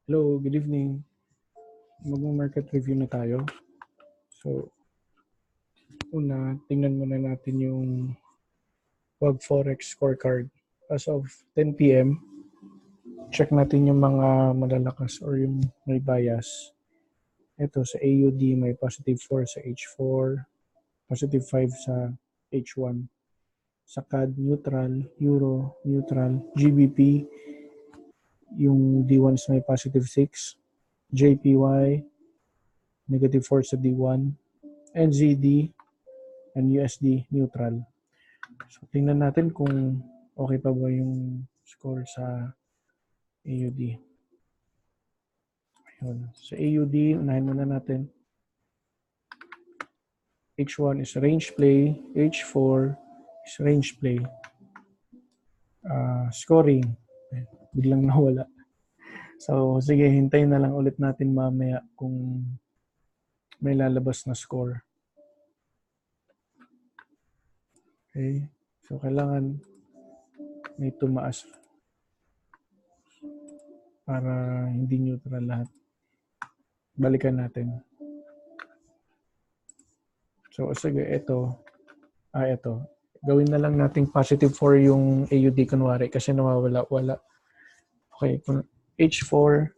Hello, good evening. Mag-market review na tayo. So, una, tingnan muna natin yung WagForex Scorecard. As of 10 p.m., check natin yung mga malalakas or yung may bias. Ito sa AUD, may positive 4 sa H4, positive 5 sa H1. Sa CAD, neutral, Euro, neutral, GBP, yung D1s may positive 6, JPY, negative 4 sa D1, NZD, and USD neutral. So, tingnan natin kung okay pa ba yung score sa AUD. Ayun. Sa AUD, unahin muna natin. H1 is range play, H4 is range play. Scoring, biglang nawala. So, sige, hintayin na lang ulit natin mamaya kung may lalabas na score. Okay. So, kailangan may tumaas para hindi neutral lahat. Balikan natin. So, sige, ito. Gawin na lang nating positive 4 yung AUD kunwari kasi nawawala-wala. Okay, H4,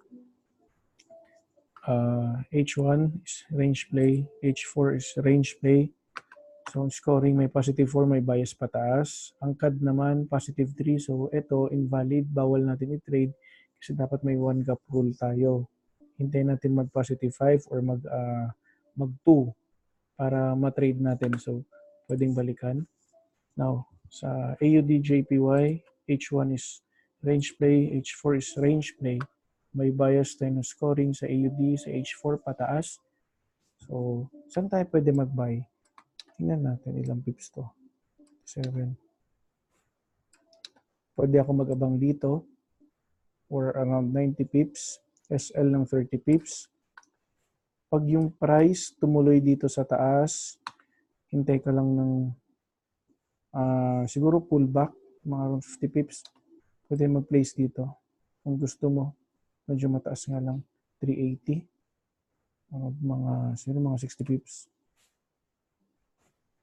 H1 is range play, H4 is range play. So, scoring may positive 4, may bias pataas. Ang CAD naman, positive 3. So, ito, invalid. Bawal natin i-trade kasi dapat may one gap rule tayo. Hintayin natin mag-positive 5 or mag-2 para ma-trade natin. So, pwedeng balikan. Now, sa AUDJPY, H1 is range play, H4 is range play. May bias tayo ng scoring sa AUD, sa H4 pataas. So, saan tayo pwede mag-buy? Tingnan natin ilang pips to. 7. Pwede ako mag-abang dito or around 90 pips. SL ng 30 pips. Pag yung price tumuloy dito sa taas, hintay ka lang ng siguro pullback, mga around 50 pips. Pwede mag-place dito. Kung gusto mo, medyo mataas nga lang, 380. Mga 60 pips.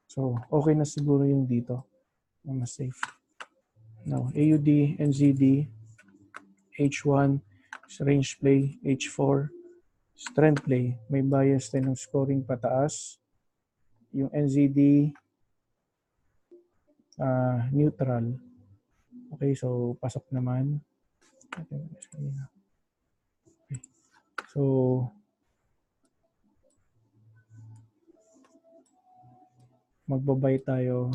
So, okay na siguro yung dito. Mas safe. Now, AUD, NZD, H1 is range play, H4 is trend play. May bias tayo ng scoring pataas. Yung NZD, neutral. Okay, so pasok naman. Okay. So, magbabay tayo.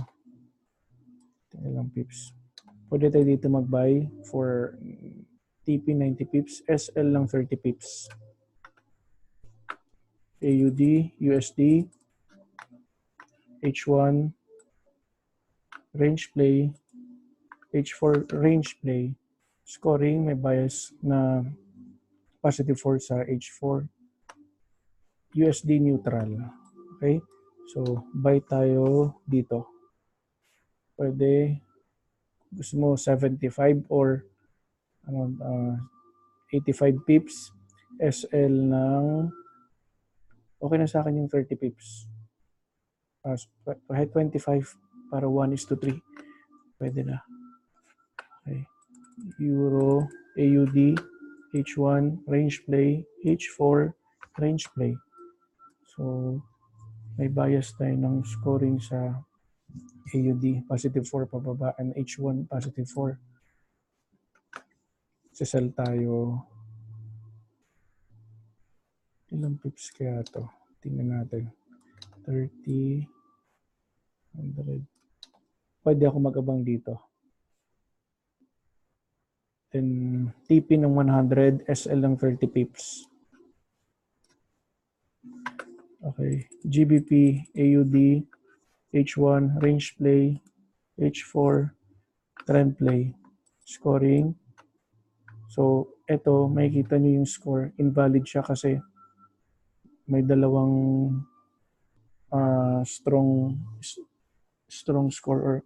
Ilang pips. Pwede tayo dito mag-buy for TP 90 pips, SL lang 30 pips. AUD, USD, H1, range play, H4, range play. Scoring, may bias na positive 4 sa H4. USD neutral. Okay? So, buy tayo dito. Pwede, gusto mo 75 or 85 pips. SL ng, okay na sa akin yung 30 pips. Kahit 25 para 1:3. Pwede na. Okay. Euro, AUD, H1, range play, H4, range play. So, may bias tayo ng scoring sa AUD, positive 4 pababa, and H1, positive 4. Sisell tayo. Ilang pips kaya to? Tingnan natin. 30, 100. Pwede ako mag-abang dito. Then, TP ng 100, SL ng 30 pips. Okay. GBP, AUD, H1, range play, H4, trend play, scoring. So, ito, makikita nyo yung score. Invalid siya kasi may dalawang strong score or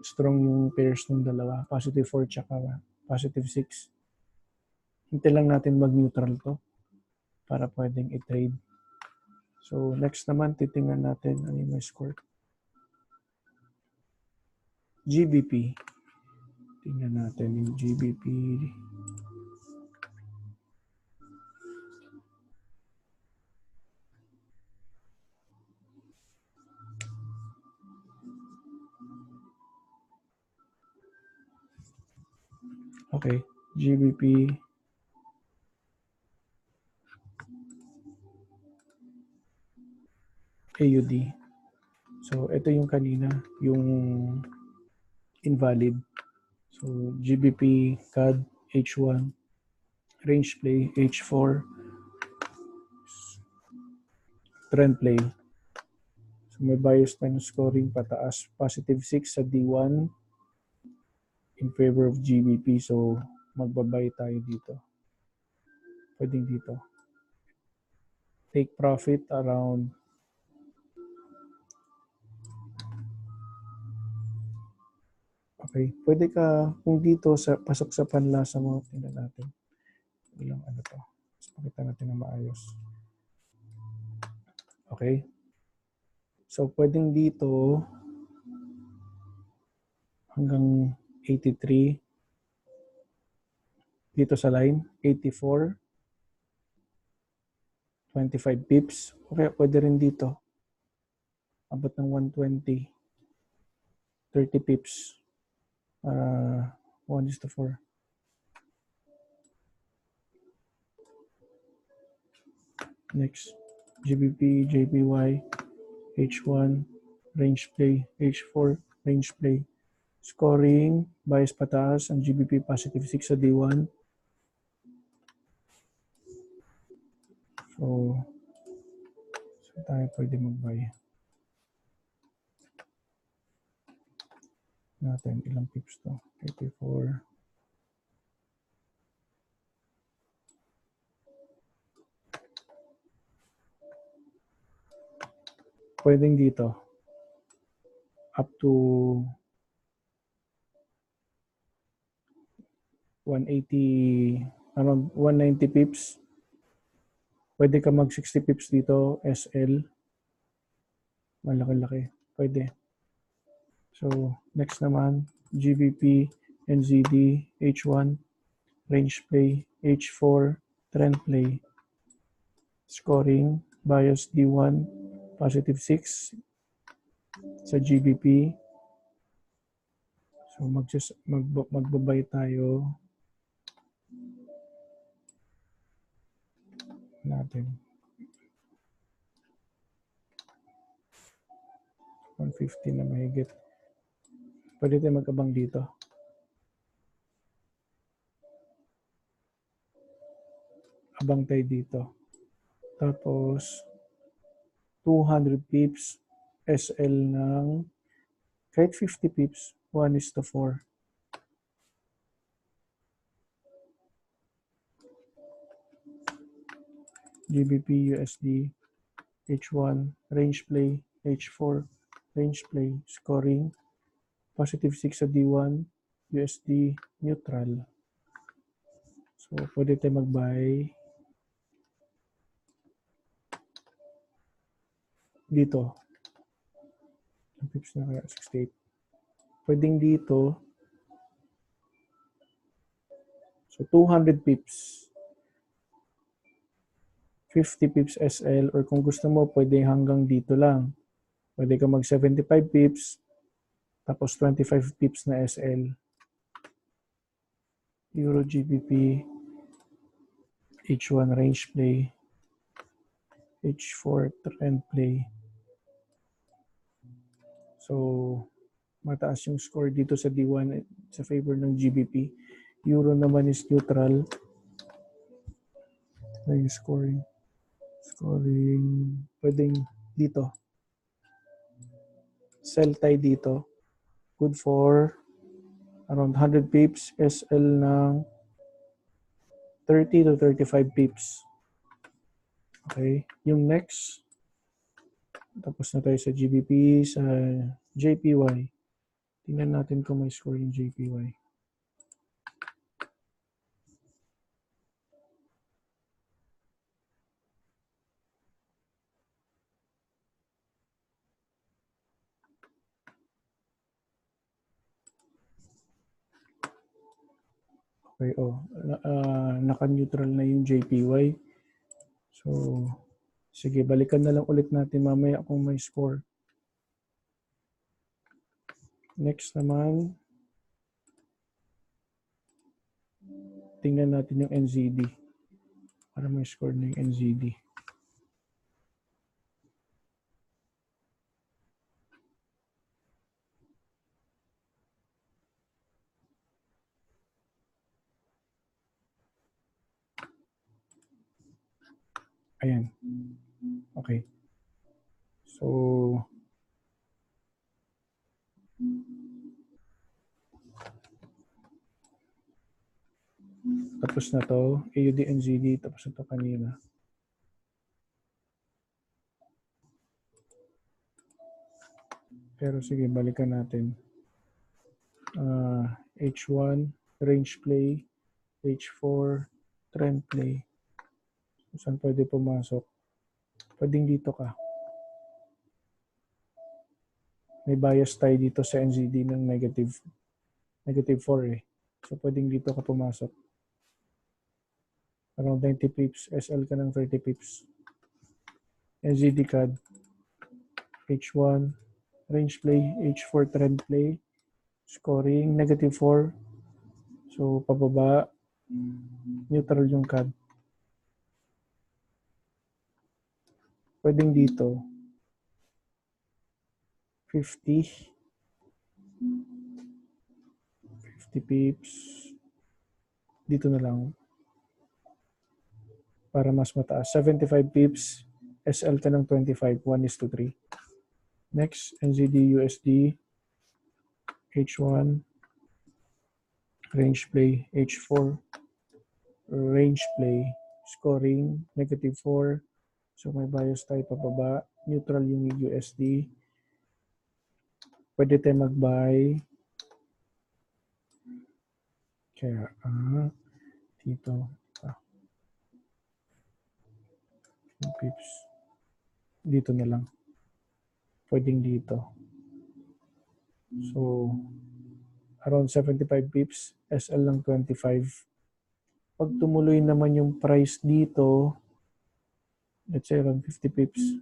strong yung pairs ng dalawa. Positive 4 tsaka positive 6. Hintay lang natin mag-neutral to para pwedeng i-trade. So, next naman, titingnan natin ano yung may score. GBP. Tingnan natin yung GBP. Okay, GBP. AUD. So, ito yung kanina, yung invalid. So, GBP, CAD, H1, range play, H4, trend play. So, may bias time scoring pataas, positive 6 sa D1 in favor of GBP. So, magbabay tayo dito. Pwedeng dito. Take profit around okay. Pwede ka, kung dito, pasok sa panlasa mo, tingnan natin. Ilang ano to. Mas pakita natin na maayos. Okay. So, pwedeng dito hanggang 83. Dito sa line, 84. 25 pips. Okay, pwede rin dito. Abot ng 120. 30 pips. 1:4. Next, GBPJPY, H1, range play, H4, range play. Scoring, bias pataas, ang GBP positive 6 sa D1. So tayo pwede mag-buy. Natin, ilang pips to? 84. Pwedeng dito. Up to 180, around 190 pips. Pwede ka mag 60 pips dito, SL. Malaki-laki. Pwede. So, next naman, GBP, NZD, H1, range play, H4, trend play. Scoring, bias D1, positive 6 sa GBP. So, magbabay tayo natin. 150 na mahigit. Pwede tayo mag-abang dito. Abang tayo dito. Tapos, 200 pips, SL ng kahit 50 pips, 1:4. GBPUSD, H1, range play, H4, range play, scoring, positive 6 sa D1, USD, neutral. So, pwede tayo mag-buy dito. Ang pips na kaya, 68. Pwedeng dito. So, 200 pips. 50 pips SL, or kung gusto mo, pwede hanggang dito lang. Pwede ka mag 75 pips, tapos 25 pips na SL. EURGBP, H1 range play, H4 trend play. So, mataas yung score dito sa D1 sa favor ng GBP. Euro naman is neutral. Na yung scoring. Scoring, pwedeng dito. Sell tayo dito. Good for around 100 pips. SL ng 30 to 35 pips. Okay. Yung next, tapos na tayo sa GBP, sa JPY. Tingnan natin kung may score yung JPY. Okay, naka-neutral na yung JPY. So, sige, balikan na lang ulit natin mamaya kung may score. Next naman, tingnan natin yung NZD. Para may score na yung NZD. Ayan. Okay. So, tapos na to. AUD, NZD, tapos na to kanina. Pero sige, balikan natin. H1, range play, H4, trend play. Saan pwede pumasok? Pwedeng dito ka. May bias tayo dito sa NZD ng negative 4 eh. So, pwedeng dito ka pumasok. Around 90 pips. SL ka ng 30 pips. NZD CAD. H1. Range play. H4 trend play. Scoring. Negative 4. So, pababa. Neutral yung CAD. Pwedeng dito. 50 pips. Dito na lang. Para mas mataas. 75 pips. SL ka ng 25. 1:3. Next, NZD USD. H1. Range play. H4. Range play. Scoring. Negative 4. So may bias tayo pababa. Neutral yung USD. Pwede tayo mag-buy. Kaya, dito. Pips. Dito na lang. Pwedeng dito. So, around 75 pips. SL lang 25. Pag tumuloy naman yung price dito, let's say around 50 pips,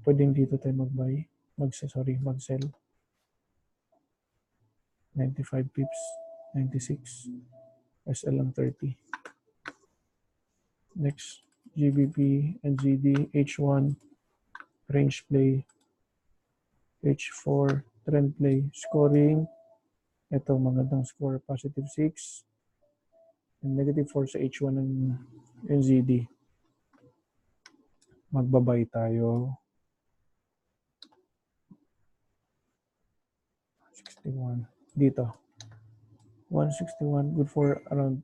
pwedeng dito tayo mag-buy. Mag-sell. 95 pips. 96. SL lang 30. Next, GBP, NZD, H1, range play, H4, trend play, scoring. Ito, magandang score, positive 6. And negative 4 sa H1 ng NZD. Magbabay tayo. 61. Dito. 161, good for around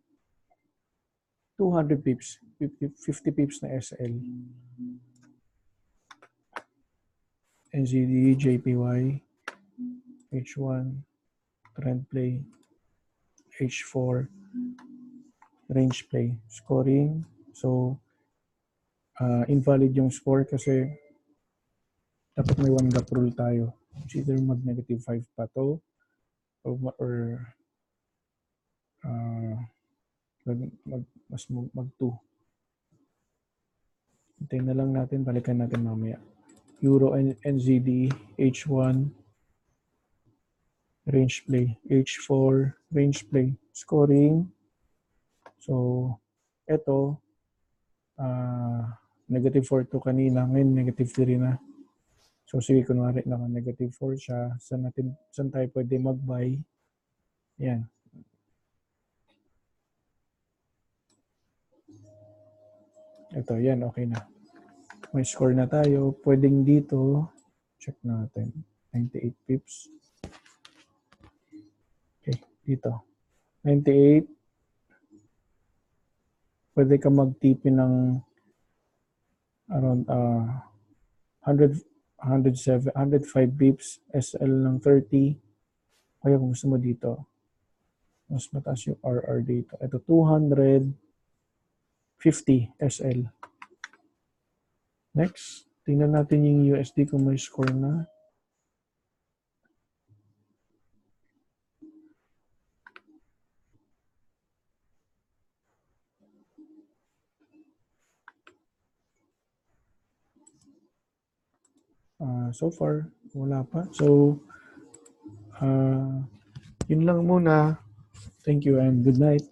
200 pips. 50 pips na SL. NZD, JPY, H1, trend play, H4, range play, scoring. So, invalid yung score kasi dapat may one gap rule tayo. It's either mag-negative 5 pa to or mag-2. Hintayin na lang natin, balikan natin mamaya. Euro NZD, H1, range play, H4, range play, scoring. So, eto, negative 4 to kanina, ngayon negative 3 na. So, sige, kunwari naka-negative 4 siya, saan tayo pwede mag-buy? Yan. Ito, yan, okay na. May score na tayo. Pwedeng dito, check natin, 98 pips. Okay, dito. 98. Pwede ka mag-TP ng around 105 pips, SL ng 30. Kaya kung gusto mo dito, mas mataas yung RR dito. Ito, 250 SL. Next, tingnan natin yung USD kung may score na. So far, wala pa. So, yun lang muna. Thank you and good night.